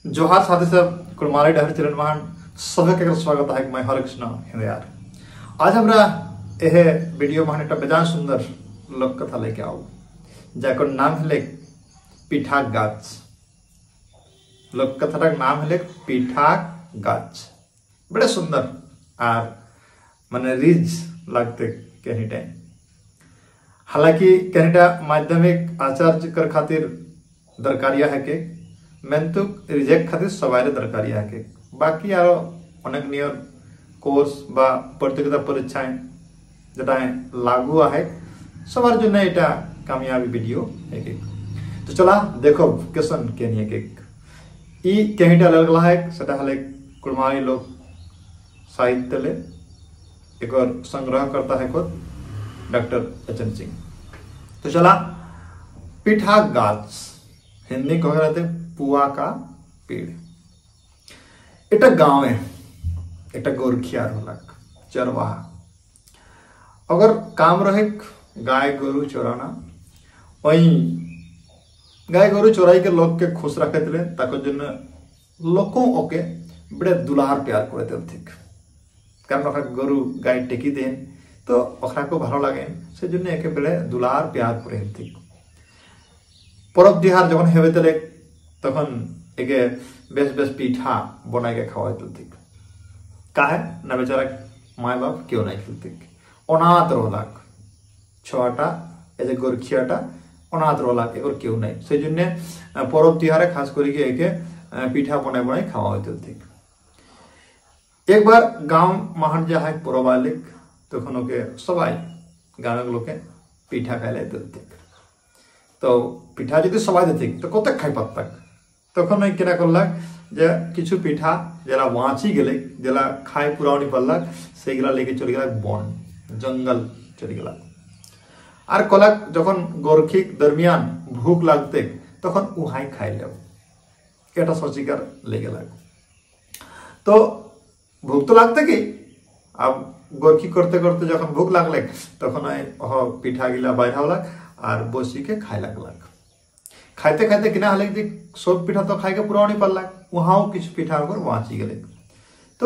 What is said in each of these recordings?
जोहार साथी सब कुड़माली डहर चरण मान सभी के स्वागत है मैं हरकृष्ण हिंदयार। आज हमरा यह वीडियो में एक बेजान सुंदर लोक कथा लेके आओ जाकर नाम है पीठा गाछ। लोक कथार नाम है पीठा गाछ। बड़े सुंदर और माने रिज लगते कहीं टाइम। हालांकि कहीं माध्यमिक आचार्य कर खातिर दरकारिया है के मेंतुक रिजेक्ट खातिर सवारे दरकारिया है के बाकी आरो अनेक नियर कोर्स बा प्रतियोगिता परीक्षाएं যেটায় लागू है सवार जो नहीं এটা कामयाबी वीडियो है के। तो चला देखो क्वेश्चन के नहीं के ई कहीं लगला है सेटा हले कुड़माली लोग साहित्य ले एक और संग्रह करता है खुद डॉक्टर एचएन सिंह। तो चला पीठा गाछ हिंदी कह रहे थे पुआ का पेड़। एटा गाँव है एटा गोरखियार होलक चरवाहा। अगर काम रहे गाय गोरु चोराना वही गाय गोरु चोराई के लोग के खुश रखे थे ताको जन लोगों ओके बड़े दुलार प्यार करते थे कारण गोरु गाय टेकी देन तो अखरा को भालो लगे से जन एक बड़े दुलार प्यार करे थे। परब तिहार जखन हेबे तले तखन एके बेस बेस पीठा बनाई के खावाते थे काहे ना बेचारा माय बाप क्यों नहीं खेलते अनाथ रोलाक छटा एजे गोरखियाटा अनाथ रोलाक एक क्यों नहीं से जन्ने परब तिहारे खास करी के एके पीठा बनाई बनाई खावाते थे। एक बार गांव महान जा है परबालिक तखन ओके सबाई गांव के लोग के पीठा खाइले थे। तो पीठा जो सबाई देते तो कत खाई पातक तक क्या करलक जे किछु पीठा जरा बाँची गए जरा खाए पूरा नहीं पारलक से लेके चले गल बन जंगल चले गल और कलक जखन गोरखी दरमियान भूख लगते तखन उहाई खाई ले सचिकार ले गलक। तो भूख तो लगते कि अब गोरखी करते करते जखन भूख लगल तखन पीठा गिला बाहर और बसी के खाए लगलक। खाते खाते किना हल सब पीठा तो खाई के पूरा नहीं पारलक वहाँ किस पीठा बाँची गए। तो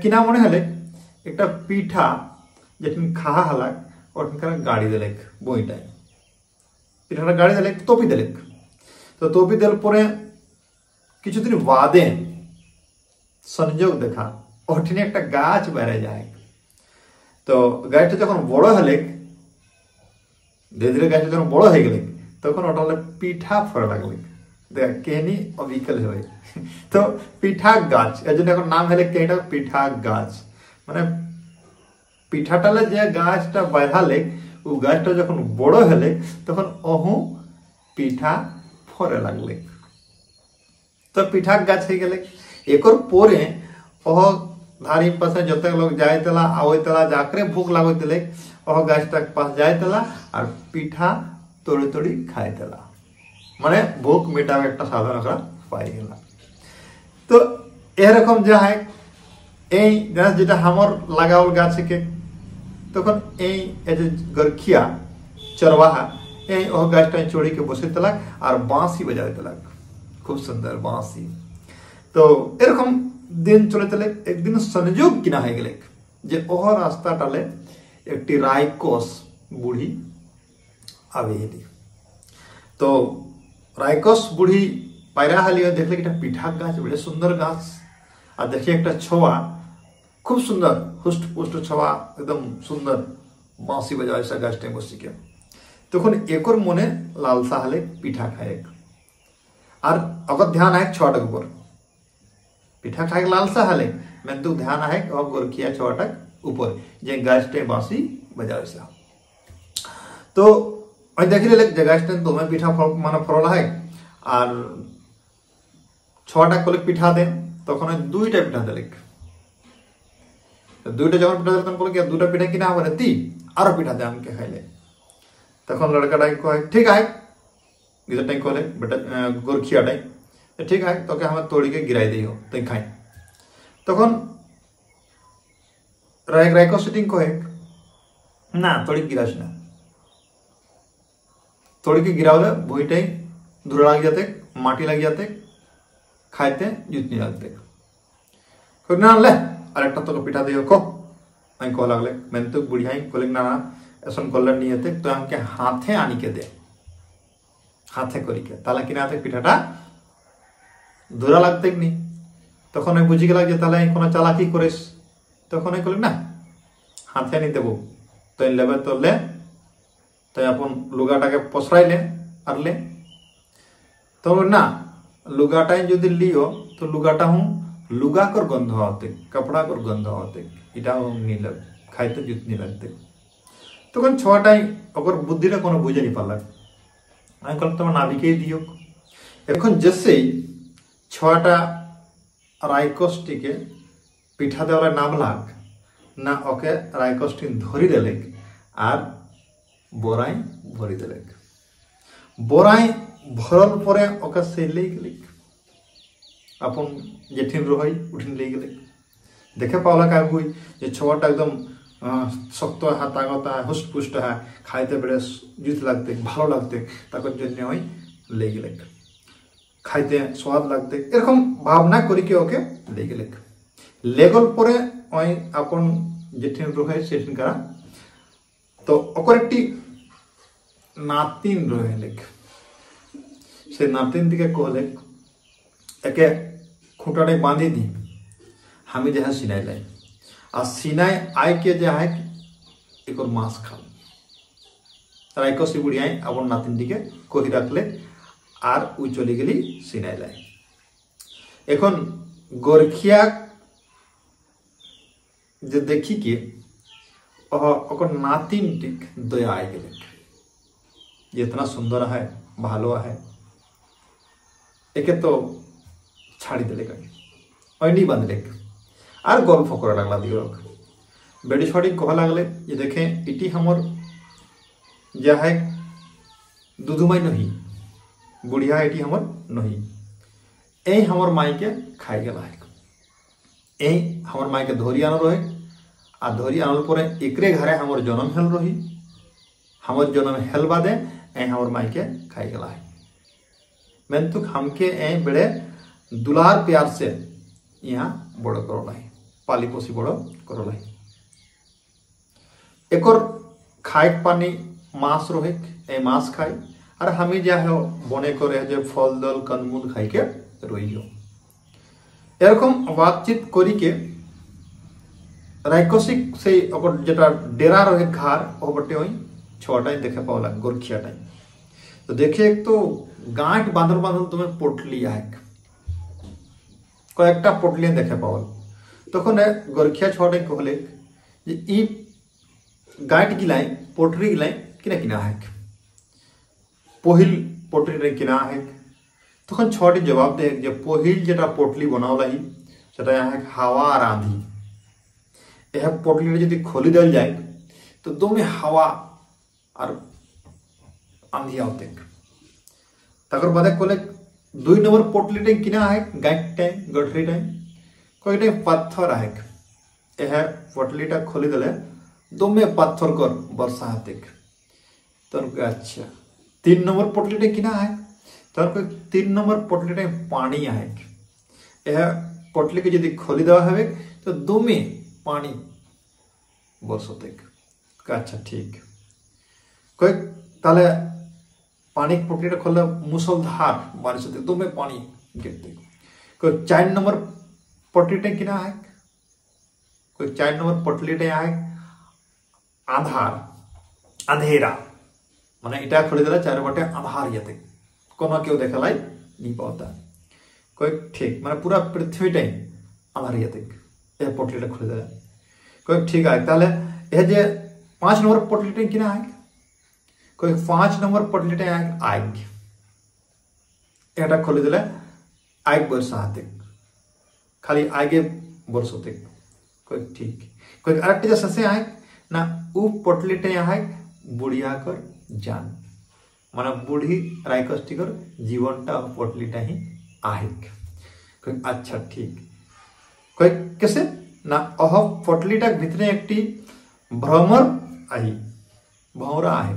किना मन हल एक पीठा जेठन खा हलक और गाड़ी दिलक बईटाई पीठा गाड़ी दिलक तोपी दिलक। तो तोपी दिल पर किछुदिन बादे संयोग देखा और एक गाछ बेड़े जाए। तो गाछटा जखन बड़ हल धीरे धीरे गाछ जब बड़ हो गए तक ओटा पीठा फर लगल देख कहनी अविकल हो तो पीठा गाछ एजन नाम है कहीं पीठा गाछ माने पीठाटाले जे गाछटा बढ़ाले उ गाछटा जखन बड़ हले तखन अहू पीठा फरे लगल। तो पीठा गाछ हो गए एक पोरे ओह धारी पास जत लोग जाए आवेला जाकरे भूख लागल ओह गाछटा पास जाए और पीठा तोड़ी तोड़ी खाए माने भूख मिटावे एक साधन पाई गला। तो एरकम जा है जेटा हमर लगावल गाछ के तखन गोरखिया चरवाहा ओह गाछटा चोड़ी के बसे तलक और बाँसी बजावे तलक खूब सुंदर बाँसी। तो एरकम दिन चले चले एक दिन संयोग किना है गले जे ओह रास्ता टाले एक रायकोस बूढ़ी आवेली। तो रायकोस बूढ़ी पैरा हाली देखले कि पीठा गाछ बड़े सुंदर गाछ और देखिए एक छवा खूब सुंदर हुष्ट पुष्ट छवा एकदम सुंदर बाँसी बजावे से गाछ टाइम बसी के तक एक मने लालसा हाले पीठा खाए और अगर ध्यान है छवाटक ऊपर पीठा खाए लालसा हाले मैं तो ध्यान है और गोरखिया छवाटक ऊपर जे गाछ टाइम बाँसी बजावे से। तो देख ले गाछ टाइम तो मैं पीठा माना फरल है और छटा कल पीठा दे तक दुईटा पीठा दिलक। दुईटा जब पीठा दिल तक क्या दूटा पीठा किना हम ती और पीठा दे आमके खाइले तक लड़का टाइम कहे ठीक है गिदर टाइम कहले बेटा गोरखिया टाइम ठीक है तो क्या हमें तोड़ी के गिराई दी हो तई खाई तक रायको सिटिंग कहे ना तोड़ी गिरास ना तोड़ी के गिरावले भूईटाई धुरा लग जाते माटी लग जाते खाइते जुतनी लगते ना ले और एक तो पिठा दियो को आई कह लगले मैं तो बुढ़िया कहले ना एसन करले नियते तो हमके हाथे आनी के दे हाथे करी के ताला किना पिठाटा धुरा लगते कि नहीं तक बुझी गला जो चालाकी करिस तक कल ना हाथे नहीं देव तो लेबे तो ले तो अपन लुगाटा के पसराइले और ले तो ना लुगाटा जो लियो तो लुगाटा हूँ लुगा कर गंध आते कपड़ा कर गंध आते इटा नहीं लग खाइते जुत नहीं लगते तक छुआटाई अगर बुद्धिटा को बुझे नहीं पाला আমি কল তোমার নাবিকেই দিও এখন যেসেই ছটা রাইকসটিকে পিঠা দেওয়ালে নামলাক না ওকে রাইকসটি ধরি দেলেক আর বড়াই ভরি দেলেক বড়াই ভরল পরে ওকে সেই লেই গেলেক আপন জেঠিন রহই উঠিন লেই গেলেক দেখে পাওলা কাজ হই যে ছটা একদম শক্ত হ্যাঁ তাগত হ্যাঁ হুষ্টপুষ্ট হ্যাঁ খাইতে বেড়ে জুত লাগতে ভালো লাগতে তার জন্য ওই লেগে গেলেক খাইতে স্বাদ লাগতে এরকম ভাবনা করি কি ওকে লেগে গেলেক লেগল পরে ওই আপন জেঠিন রহে সেদিন কারা তো ওকর একটি নাতিন রহেলেক সে নাতিন দিকে কহলেক একে খুঁটাটাই বাঁধি দি আমি যাহা সিনাই লাই আর সিনাই আই के जो है एक और मांस खाओ राइकसी बुढ़िया अपन नातिन टी के कही रखले और उ चली गली सिनाई लाई एखन गोरखिया जो देखी के नातिन टिक दया आई गए ये इतना सुंदर है भालो है एके तो छाड़ी दिले कहीं बांधले और गल्प करा लगला दियो बेड़ी छड़ी कह लगले ये देखे इटी हमर जा है दुधुमाई नहीं बुढ़िया इटी हमर नहीं ए हमर माई के खाई गला है ए हमर माई के धोरी आनो रहे आ धोरी आनल परे एकरे घरे हमर जन्म हेल रही हमर जन्म हेल बादे ए हमर माई के खाई गला है मैं तो हमके ए बेड़े दुलार प्यार से यहाँ बड़ करोलाई पाली पोसी बड़ करोलाई एक और खाए पानी मांस रहे ए मांस खाई और हमें जा है बने करे जो फल दल कंदमूल खाई के रही एरकम बातचीत करी के राइकसिक से जेटा डेरा रहे घर ओ बटे वही छटाई देखे पाला गोरखियाटाई तो देखे एक तो गांठ बांधल बांधल तुम्हें पोटली है कयेकटा पोटली देखे पावल तखन गोरखिया छटाई कहले जे ई गांठ गिलाई पोटरी गिलाई किना किना है पहिल पोटरी रे किना है तखन छटी जवाब दे जे पहिल जेटा पोटली बनावलाई सेटा है हावा और आंधी यह पोटली यदि खोली दिल जाए तो दो में हवा और आंधी आते तक बाद कहले 2 नंबर पोटली टाइम किना है गाइट टाइम गठरी टाइम कोई टाइम पत्थर है यह पोटलीटा खोली दिले दो में पत्थर कर वर्षा हाथे तो अच्छा 3 नंबर पोटली टाइम किना है तो 3 नंबर पोटली टाइम पानी है यह पोटली के यदि खोली देवा है तो दो में पानी बरसते अच्छा ठीक कोई ताले पानी पोटलीटा खोलले मुसलधार बारिश होते दो में पानी गिरते कोई 4 नंबर पोटलीटा किना है कोई 4 नंबर पोटलीटा है आधार अंधेरा माने इटा खोली दिला चार बटे आधार याते कोनो केउ देखलाई नहीं पाता कोई ठीक माने पूरा पृथ्वी टाइम आधार याते ए पोटलीटा खोली दिला कोई ठीक है ताले यह जे 5 नंबर पोटलीटा किना है कोई 5 नंबर पोटलीटा है आग एटा खोली दिले आग बरसा हाते खाली आगे बरसते कोई ठीक कोई आरेकटा जे ससे है ना उ पोटलीटा है बुढ़िया कर जान माने बुढ़ी राइकस्टिकर जीवनटा पोटलीटा ही आहे कोई अच्छा ठीक कोई कैसे ना अह पोटलीटा भितरे एकटी भ्रमर आई भौरा आहे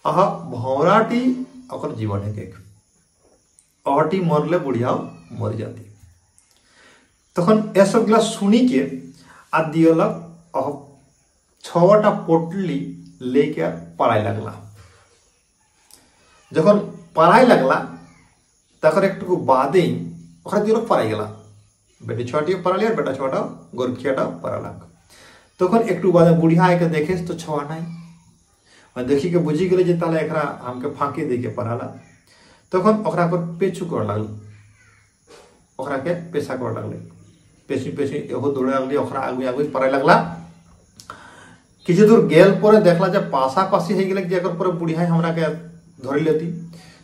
अह भौराटी अकर जीवन है अहटी मरले बुढ़िया मर जाती। तखन ए सब गिला सुनी के आ दियलक 6टा पोटली लेके पड़ाई लगला। जखन पड़ाई लगला तखन एकटुकु बादे ओकरा दियलक पड़ाई गेला। बेटी 6टी पड़ाली और बेटा 6टा गोरखियाटा पड़ालक। तखन एकटु बादे बुढ़िया आके देखे तो 6 नहीं देखी के बुझी गेले जे ताले एकरा हमके फांकी दे के पड़ाला। तखन ओकरा पर पेचू कर लागल, ओकरा के पेशा कर लागले। पेशी पेशी एहो दौड़े लगली, ओकरा आगु आगु पड़ाई लगला। किछु दूर गेल पर देखला जे पासापासी हो गेले जे एकर पर बुढ़िया हमरा के धरि लेती।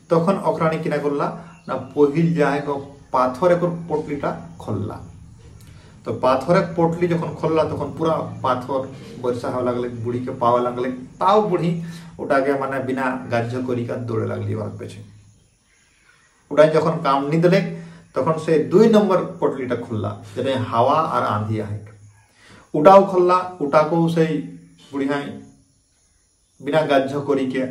तखन ओकरा ने किना करला ना पहिल जाए को पाथर एकर पोटलीटा खोलला। तो पाथर पोटली जखन खोलला तखन पूरा पाथर बरसा हो लगले, बुढ़ी के पावे लगले। ताऊ बुढ़ी उठा के माने बिना गाज्य करी का दौड़े लगली ओर पेछे। उठा जखन काम नहीं देले तखन से 2 नंबर पोटलीटा खुलला जेने हवा और आंधी आहे। उटाओ खोलला, उटा को से बुढ़िया बिना गाज्य करी के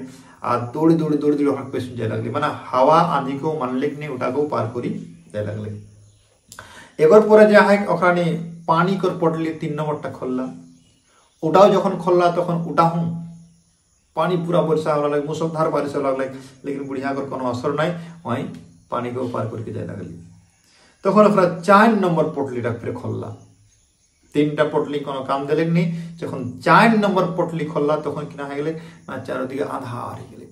आ दौड़ी दौड़ी दौड़ी दौड़ी ओकरा पेछे जाय लगली। माने हवा आंधी को मानले कि नहीं उटा को पार करी जाय लगले। एकर पर जे आहे ओकरा ने पानी कर पोटली 3 नंबरटा खोलला। उटाओ जखन खोलला तखन उटाहू पानी पूरा बरसा हो लगले, मुसलधार बारिश हो लगले। लेकिन बुढ़िया कर कोनो असर नहीं, वहीं पानी को पार करके जाय लगली। तखन ओकरा 4 नंबर पोटलीटा फिर खोलला। 3टा पोटली कोनो काम देले नहीं। जखन 4 नंबर पोटली खोलला तखन किना हो गेले ना चारों दिके आधार हो गेले।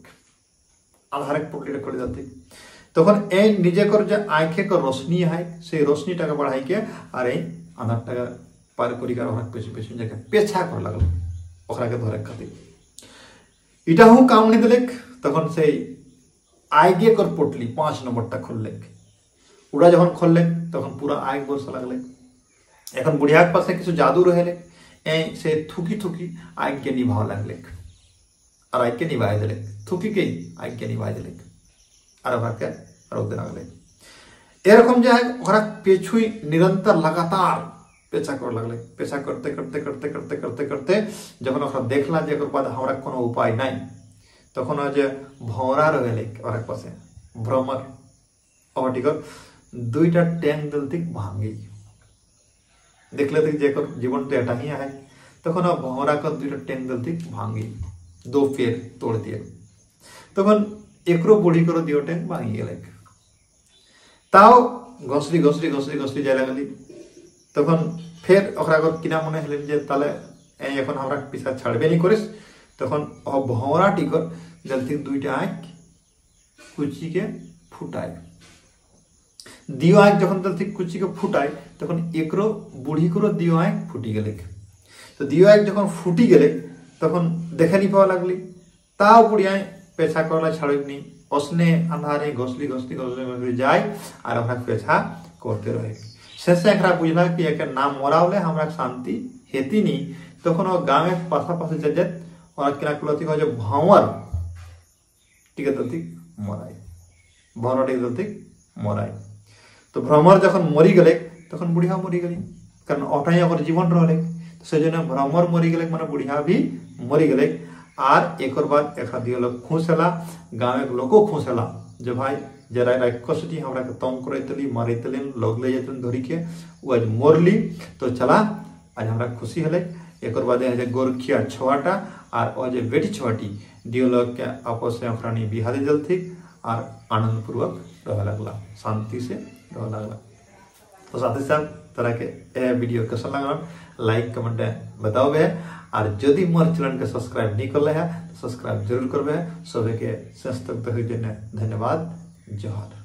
आधार पोटलीटा कर जाते तखन ए निजे कर जे आंखे के रोशनी है से रोशनीटा के बढ़ाई के अरे आधारटा पार करी के ओकरा पेछे पेछे जाके पेछा कर लागल ओकरा के धरे खातिर। इटा हूं काम नहीं देले। तखन से आगे कर पोटली 5 नंबरटा खोलले। उड़ा जखन खोलले तखन पूरा आग बरसा लगले। एखन बुढ़िया के पास किछु जादू रहेले, ए से थुकी थुकी आग के निभाव लगले और आग के निभाए देले। थुकी के आग के निभाए देले और ओकरा के रोक दे लगले। एरकम जे है ओकरा पेछुई निरंतर लगातार पेछा कर लगले। पेछा करते करते करते करते करते करते जखन ओकरा देखला जे एकर बाद हमरा कोनो उपाय नहीं तखन जे भौरा रहेले ओकरा पास भ्रमर ऑटिकर 2टा टैंक दलती भांगी देखले थे जेकर जीवन तो एटा ही है। तखन भौरा का 2टा टैंक दलती भांगी 2 पेड़ तोड़ दिए। तखन एकरो बुढ़ी करो 2 टैंक भांगी गेले। ताओ घसरी घसरी घसरी घसरी जाय लगली। तखन फिर ओकरा को किना मने हले जे ताले ए एखन हमरा पीछा छाड़बे नहीं करिस। तखन भौरा टिकर जल्दी 2टा आंख कुची के फुटाए। दियो आंख जखन जल्दी कुची के फुटाए तखन एकरो बुढ़ी करो दियो आंख फुटी गेले। तो दियो आंख जखन फुटी गेले तखन देखे नहीं पावा लगली। ताओ बुढ़िया पेछा करला छाड़बनी ओसने अंधारे घसली घसली घसली जाए और ओकरा पेछा करते रहे। शेषे एकरा बुझला कि एकर नाम मरावले हमरा शांति हेती नहीं। तखन गाँव के पासापासी जजत और किना कुलती हो जो भंवर टिके दलती मराई। भंवर टिके दलती मराई। तो भ्रमर जखन मरी गेले तखन बुढ़िया मरी गेली कारण ओटाई ओकर जीवन रहले। तो से जने भ्रमर मरी गेले माने बुढ़िया भी मरी गेले। आर एकर बाद एकरा दियलक खुशला। गाँव के लोको खुशला जे भाई जरा राक्षसटी हमरा के तंग करैतली मारैतली लगले जतन धरी के उ आज मरली। तो चला आज हमरा खुशी हले। एकर बाद जे गोरखिया 6टा और जे बेटी 6टी दियलक के आपस में ओकरा बिहा दे जलथी और आनंद पूर्वक रह लगला, शांति से रह लगला। तो साथ ही साथ तरह के वीडियो कैसा लगा लाइक कमेंट बताओ बे। और यदि मोर चैनल के सब्सक्राइब नहीं कर है तो सब्सक्राइब जरूर करबे। सभी के शेष तक देखे धन्यवाद। जोहार।